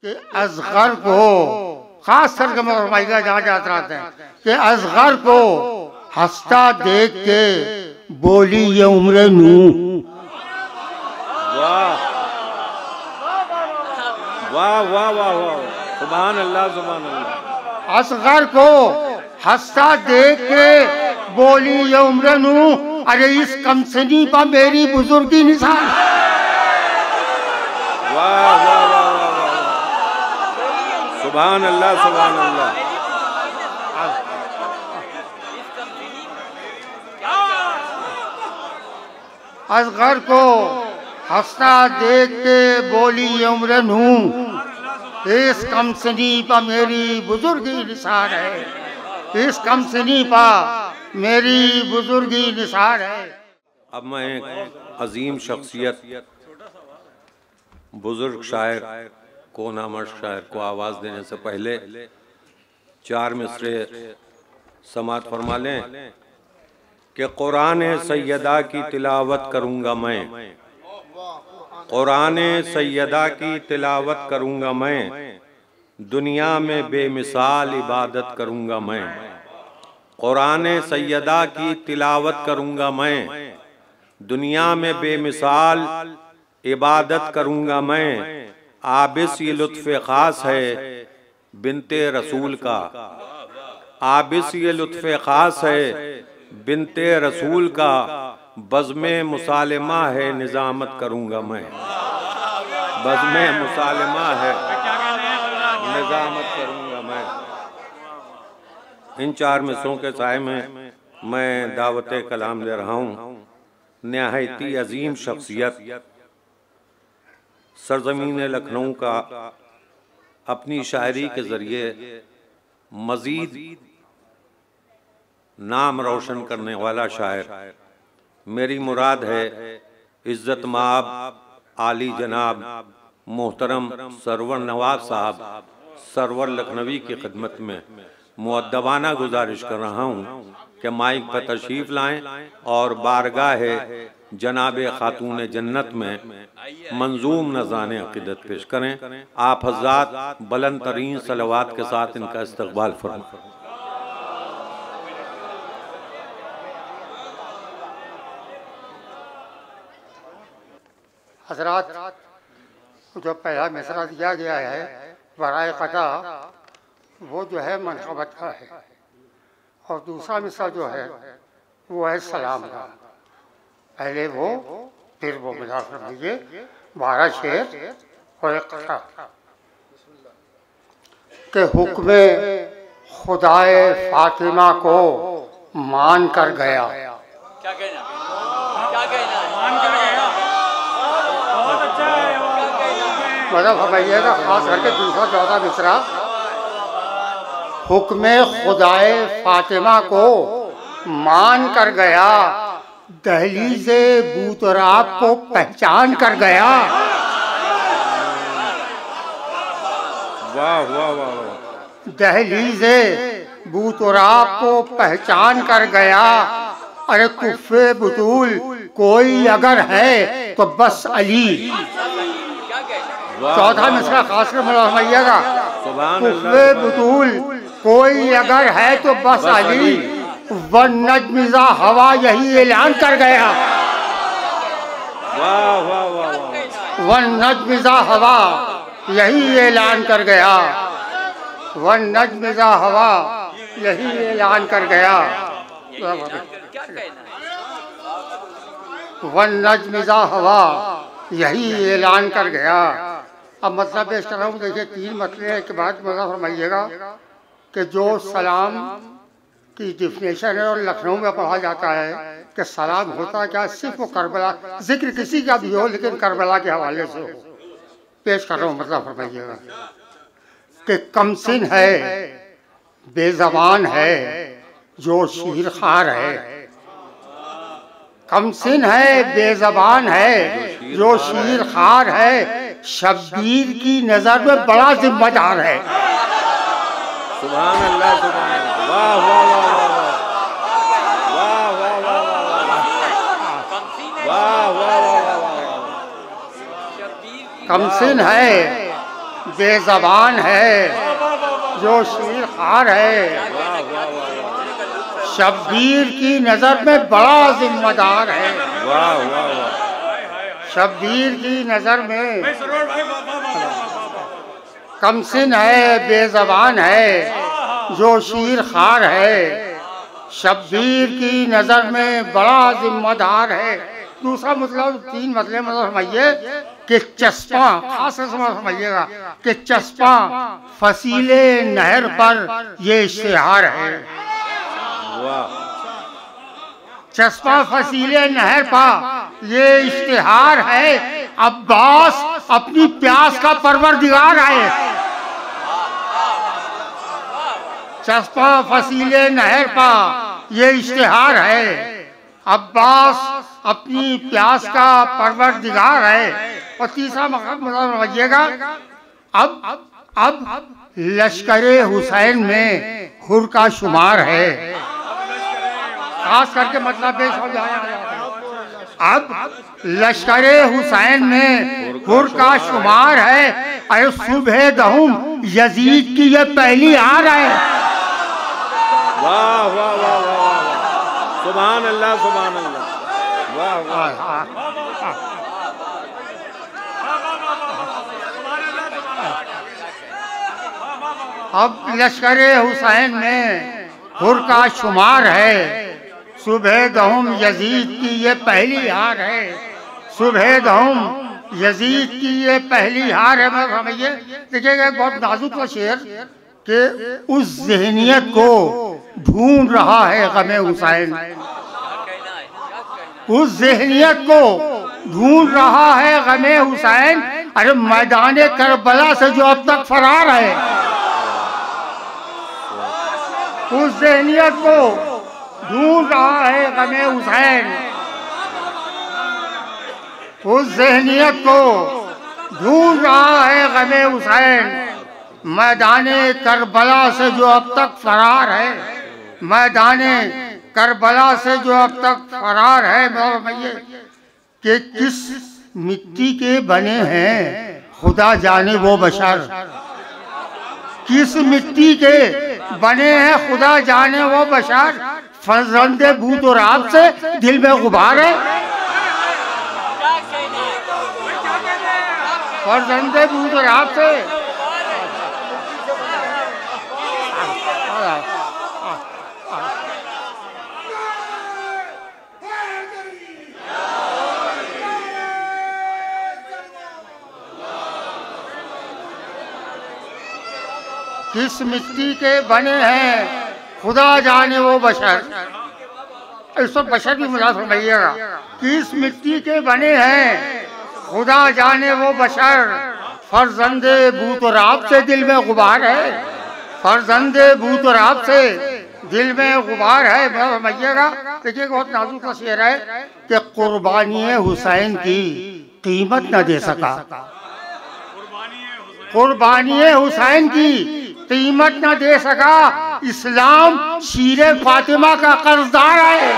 कि असगर को खास करके फरमाइएगा जहाँ जाते रहते हैं कि असगर को हंसता देख के बोली ये उम्र नू। वाह वाह वाह वाह वाह, सुभान अल्लाह सुभान अल्लाह। असगर को हंसता देख के बोली ये उम्र नू, अरे इस कमसनी पर मेरी बुजुर्गी निशान। वाह वाह वाह वाह वाह, सुभान अल्लाह सुभान अल्लाह। असगर को हंसता देख के बोली ये उम्र नू, इस कमसनी पर मेरी बुजुर्गी निशान है, इस कमसनी पर मेरी बुजुर्गी निशान है। अब मैं एक अजीम शख्सियत, बुजुर्ग शायर को, नामर्द शायर को आवाज़ देने से पहले 4 मिसरे समात फरमा लें कि कुरान सैयदा की तिलावत करूँगा मैं, कुरान सैयदा की तिलावत करूँगा मैं, दुनिया में बेमिसाल इबादत करूँगा मैं। कुरान सैयदा की तिलावत करूँगा मैं, दुनिया में बेमिसाल इबादत करूँगा मैं। आबिस ये लुत्फ़ ख़ास है बिनते रसूल का, आबिस ये लुत्फ़ ख़ास है बिनते रसूल का, बज़्मे मुसालिमा है निज़ामत करूँगा मैं, बज़्मे मुसालिमा है निज़ामत करूँगा मैं। इन 4 मिसरों के साए में मैं दावत कलाम दे रहा हूँ। नहायती अजीम शख्सियत, सरज़मीन लखनऊ का अपनी शायरी के ज़रिए मज़ीद नाम रोशन करने वाला शायर, मेरी मुराद है इज़्ज़त माब आली जनाब मोहतरम सरवर नवाज साहब सरवर लखनवी की खिदमत में मुअद्दबाना गुजारिश कर रहा हूँ कि माइक पर तशरीफ़ लाएँ और बारगाह जनाब खातून जन्नत में मंजूम नज़ाने अक़ीदत पेश करें। आप हज़रात बुलंद तरीन सलवात के साथ इनका इस्तक़बाल फरमाएं। हज़रात, जो पहला मिसरा दिया गया है बराए क़ता, वो जो है मनक़बत का है, और दूसरा मिसरा जो है वो है सलाम का। पहले वो फिर वो मिला फरमाइए 12 शेर और एक क़ता के हुक्म खुदाए फातिमा को मान कर गया। क्या कहना, क्या कहना, मान कर गया, बहुत अच्छा है। मतलब फरमाइएगा खास करके दूसरा 14 मिसरा, हुक्म खुदाए फातिमा को मान कर गया, दहलीज़े बूतराब को पहचान कर गया। वाह वाह वाह वाह, दहलीज़े बूतराब को पहचान कर गया। अरे कुफ़े बुतूल कोई अगर है तो बस अली। 14 मिसरा खास कर फरमाइएगा, कुफ़े बुतूल कोई अगर है तो बस अली, वन नजमिज़ा हवा यही ऐलान कर गया। वाह वाह वाह वाह, वन नजमिज़ा हवा यही ऐलान कर गया, वन नजमिज़ा हवा यही ऐलान कर गया। वन नजमिज़ा हवा यही ऐलान कर गया। अब मतलब पेश कर रहा हूँ, देखिए 3 मतले के बाद मतलब फरमाइएगा कि जो सलाम की डिफिनेशन है और लखनऊ में पढ़ा जाता है कि सलाम होता क्या, सिर्फ वो करबला, जिक्र किसी का भी हो लेकिन करबला के हवाले से हो। पेश कर रहा हूँ, मतलब फरमाइएगा कि कमसिन है बेज़बान है जो शीरखार है, कमसिन है बेज़बान है जो शीरखार है, शब्बीर की नज़र में बड़ा जिम्मेदार है। सुभान अल्लाह सुभान अल्लाह, वाह वाह वाह वाह वाह वाह वाह वाह वाह वाह वाह, कमसिन है बेज़बान है, जो शीर खार है, शब्बीर की नज़र में बड़ा जिम्मेदार है। वाह वाह वाह। शब्बीर की नज़र में कमसिन है, बेज़बान है, जो शीर खार है, शब्बीर की नज़र में बड़ा जिम्मेदार है। दूसरा मतलब, तीन मतलब समझिए कि चस्पा, खास समझिएगा कि चस्पा फसीले नहर पर ये इश्तिहार है। वाह। चस्पा फसीले नहर पर ये इश्तिहार है, अब्बास अपनी प्यास का परवरदिगार है। चस्पा फसीले नहर पर ये इश्तिहार है, अब्बास अपनी प्यास का परवरदिगार है। और तीसरा मतलब समझिएगा, अब लश्करे हुसैन में हुर का शुमार है। खास करके मतलब पेश हो जाए, अब लश्करे हुसैन में हुर का शुमार है। अरे सुबह दहुम यजीद की ये पहली हार है। वाह वाह वाह वाह। सुभान अल्लाह सुभान अल्लाह। वाह वाह। अब लश्करे हुसैन में हुर का शुमार है, सुबह दहुम यजीद की ये पहली हार है। सुबह दहुम यजीद की ये पहली हार है। मैं समझिए, देखिएगा एक बहुत नाजुक सा शेर कि उस ज़हनियत को ढूंढ रहा है गमे हुसैन, उस ज़हनियत को ढूंढ रहा है गमे हुसैन। अरे मैदान करबला से जो अब तक फरार है, उस ज़हनियत को ढूंढ रहा है गमे हुसैन, उस ज़हनियत को ढूंढ रहा है गमे हुसैन। मैदाने करबला से जो अब तक फरार है, मैदाने करबला से जो अब तक फरार है। कि किस मिट्टी के बने हैं खुदा जाने वो बशर, किस मिट्टी के बने हैं खुदा जाने वो बशर। फर्जंदे बूत और आप से दिल में गुबार है, फर्जंदे बूत और आप से। किस मिट्टी के बने हैं खुदा जाने वो बशर। इसको बशर भी मुझे फरमाइएगा, किस मिट्टी के बने हैं खुदा जाने वो बशर। फर्जंदे बूत और आप से दिल में गुबार है, फर्जंदे बूत और आप से दिल में गुबार है। फरमाइएगा, देखिए बहुत नाजुक सा शेर है कि कुर्बानी हुसैन की कीमत न दे सका, कुर्बानी हुसैन की कीमत न दे सका। इस्लाम शीरे फातिमा का कर्जदार है।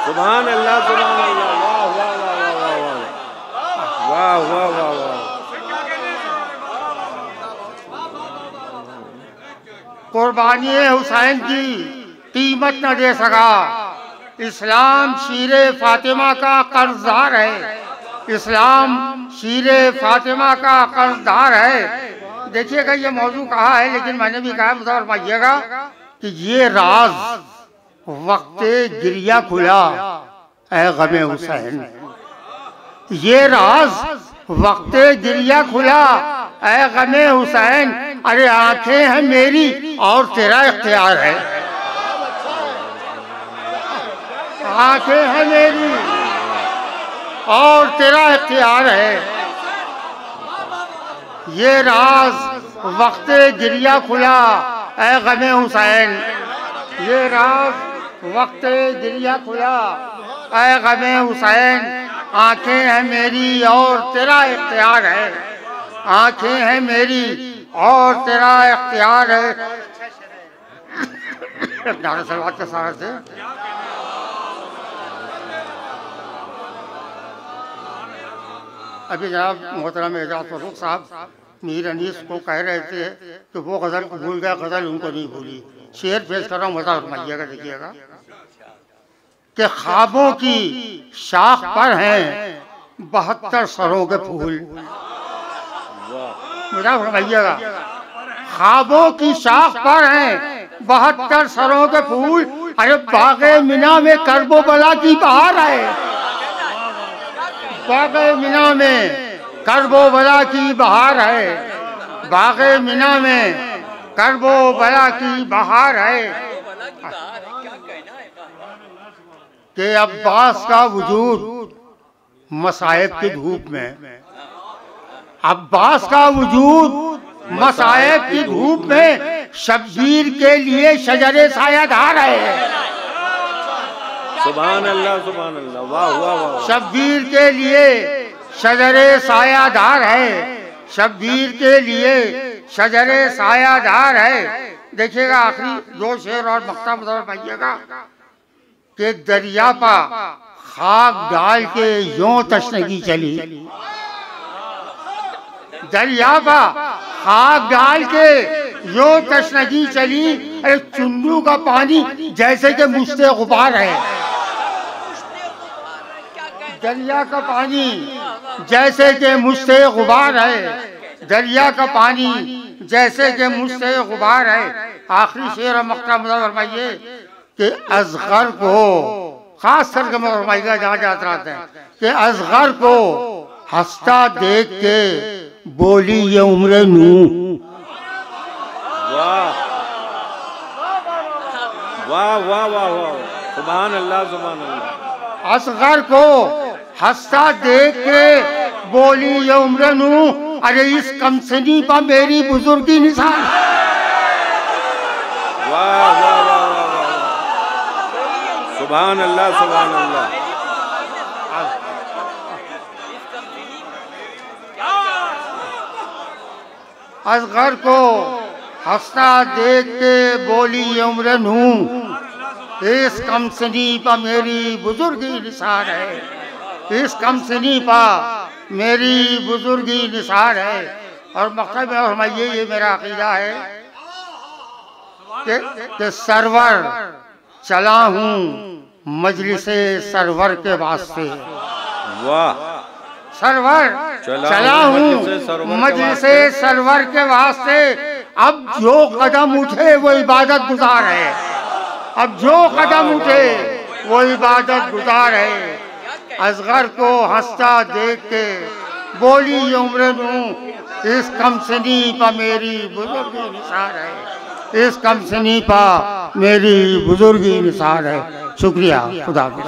सुभान अल्लाह सुभान अल्लाह। वाह वाह वाह वाह वाह। कुर्बानी हुसैन की कीमत न दे सका, इस्लाम शीरे फातिमा का कर्जदार है, इस्लाम शीरे फातिमा का कर्जदार है। देखिएगा ये मौजू कहा है, लेकिन मैंने भी कहा मुझे फरमाइएगा कि ये राज वक्ते गिरिया खुला ऐ गमे हुसैन, ये राज वक्ते गिरिया खुला ऐ गमे हुसैन। अरे आंखें हैं मेरी और तेरा इख्तियार है, आंखें हैं मेरी और तेरा इख्तियार है। ये राज वक्ते गिरिया खुला ऐ गमे हुसैन, ये राज वक्ते गिरिया खुला ऐ गमे हुसैन। आंखें हैं मेरी और तेरा इख्तियार है, आंखें हैं मेरी और तेरा इख्तियार है। नारे सलवात के साथ से अभी जनाब मोहतरम एजाज फरूख साहब मीर अनीस को कह रहे थे कि वो गज़ल को भूल गया, गज़ल उनको नहीं भूली। शेर पेश कर रहा हूँ, मज़ा फरमाइएगा, देखिएगा कि ख्वाबों की शाख पर हैं 72 सरों के फूल। मज़ा फरमाइएगा, ख्वाबों की शाख पर हैं 72 सरों के फूल। अरे बागे मिना में करबो बला की बहार है, बागे मिना में करबो बला की बहार है, बागे मिना में करबो बला की बहार है। कि अब्बास का वजूद मसाइब की धूप में, अब्बास का वजूद मसाइब की धूप में शब्बीर के लिए शजरे सायादार है। सुभान अल्लाह, सुभान अल्लाह, वाह वाह वाह। शब्बीर के लिए शजरे सायादार है, शब्बीर के लिए शजरे सायादार है। देखिएगा आखिरी 2 शेर और मक्ता बदल पाइएगा कि दरिया पा खाक डाल के यूं तशनगी चली, दरिया पा खाक डाल के यूं तशनगी चली। अरे चुन्नू का पानी जैसे कि मुश्ते गुबार है, दरिया का पानी जैसे कि मुश्ते गुबार है, दरिया का पानी जैसे कि मुश्ते गुबार है। आखिरी शेर और मक्ता मुझे फरमाइए कि असगर को खास करके फरमाइएगा जहाँ जहाँ रहते हैं कि असगर को हंसता देख के बोली ये उम्र नू। वाह वाह वाह वाह वाह, सुभान अल्लाह, सुभान अल्लाह। असगर को हंसता देख के बोली ये उम्र नू। अरे इस कमसनी पर मेरी बुजुर्गी निशान। वाह वाह वाह वाह, सुभान अल्लाह, सुभान अल्लाह। असगर को हंसता देख के बोली ये उम्र नू, इस कमसनी पर मेरी बुजुर्गी निसार है, इस कमसनी पर मेरी बुजुर्गी निसार है। और मकसद में फरमाइए ये मेरा अकीदा है कि सरवर चला हूँ मजलिसे सरवर के वास्ते। वाह, सरवर चला हूँ मजलिसे सरवर के वास्ते। अब जो कदम उठे वो इबादत गुजार है, अब जो कदम उठे वो इबादत गुजार है। असगर को हंसता देख के बोली ये उम्र नू, इस कमसनी पर मेरी बुजुर्गी निसार है, इस कमसनी पर मेरी बुजुर्गी निसार है। शुक्रिया, खुदा हाफिज़।